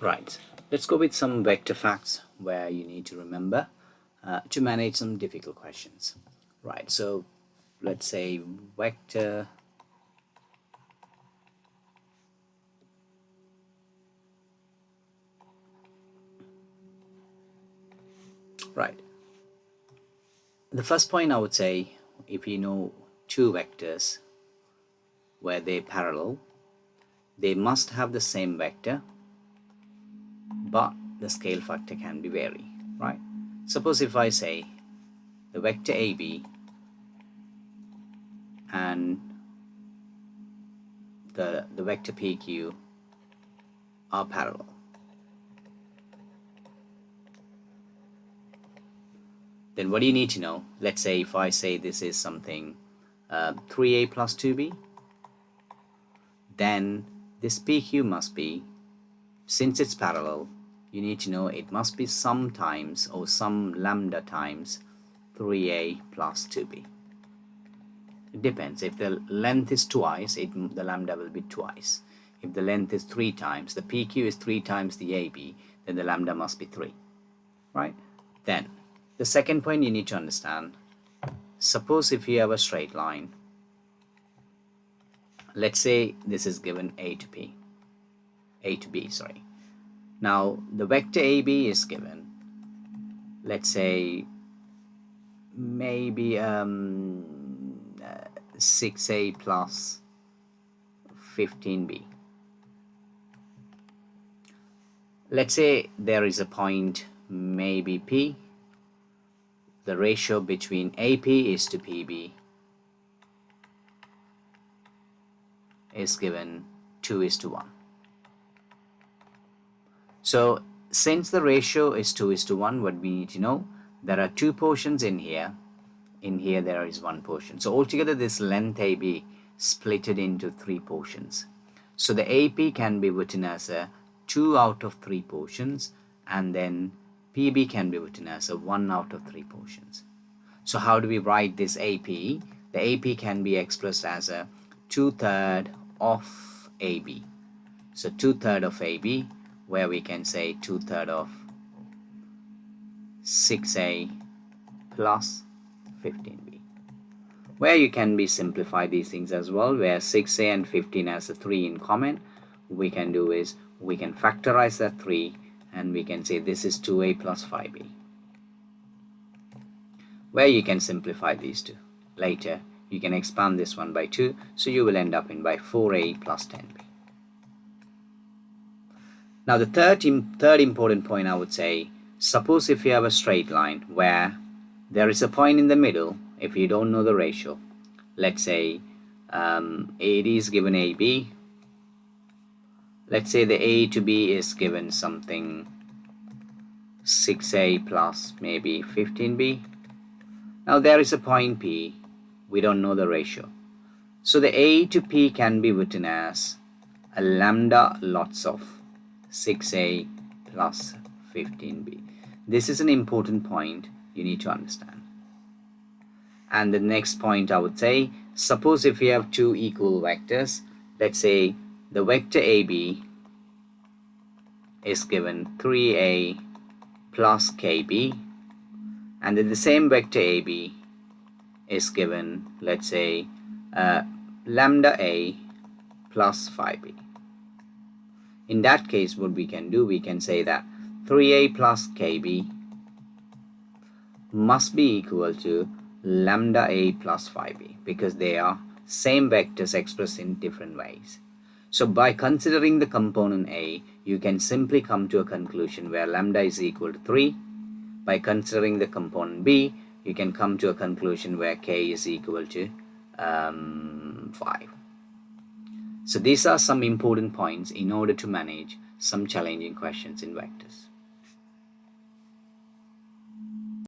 Right, let's go with some vector facts where you need to remember to manage some difficult questions. Right, so let's say vector right. The first point I would say, if you know two vectors where they parallel, they must have the same vector, but the scale factor can be vary, right? Suppose if I say the vector AB and the vector PQ are parallel. Then what do you need to know? Let's say if I say this is something 3A plus 2B, then this PQ must be, since it's parallel, you need to know it must be some times or some lambda times 3A plus 2B. It depends. If the length is twice, the lambda will be twice. If the length is 3 times, the PQ is 3 times the AB, then the lambda must be 3, right? Then the second point you need to understand, suppose if you have a straight line, let's say this is given A to B. Now the vector AB is given, let's say maybe 6A plus 15B. Let's say there is a point maybe P. The ratio between AP is to PB is given 2:1. So since the ratio is 2:1, what we need to know, there are two portions in here. In here there is one portion. So altogether this length AB splitted into 3 portions. So the AP can be written as a 2 out of 3 portions, and then PB can be written as a 1 out of 3 portions. So how do we write this AP? The AP can be expressed as a 2/3 of AB. So 2/3 of AB, where we can say 2/3 of 6A plus 15B. Where you can be simplify these things as well, where 6A and 15 has a 3 in common, we can do is we can factorize that 3 and we can say this is 2A plus 5B. Where you can simplify these two. Later you can expand this one by 2, so you will end up in by 4A plus 10B. Now the third important point I would say, suppose if you have a straight line where there is a point in the middle, if you don't know the ratio, let's say AD is given AB, let's say the A to B is given something 6A plus maybe 15B. Now there is a point P, we don't know the ratio. So the A to P can be written as a lambda lots of 6A plus 15B. This is an important point you need to understand. And the next point I would say, suppose if you have two equal vectors, let's say the vector AB is given 3A plus KB, and then the same vector AB is given, let's say lambda A plus 5B. In that case, what we can do, we can say that 3A plus KB must be equal to lambda A plus 5B, because they are same vectors expressed in different ways. So by considering the component A, you can simply come to a conclusion where lambda is equal to 3. By considering the component B, you can come to a conclusion where K is equal to 5. So these are some important points in order to manage some challenging questions in vectors.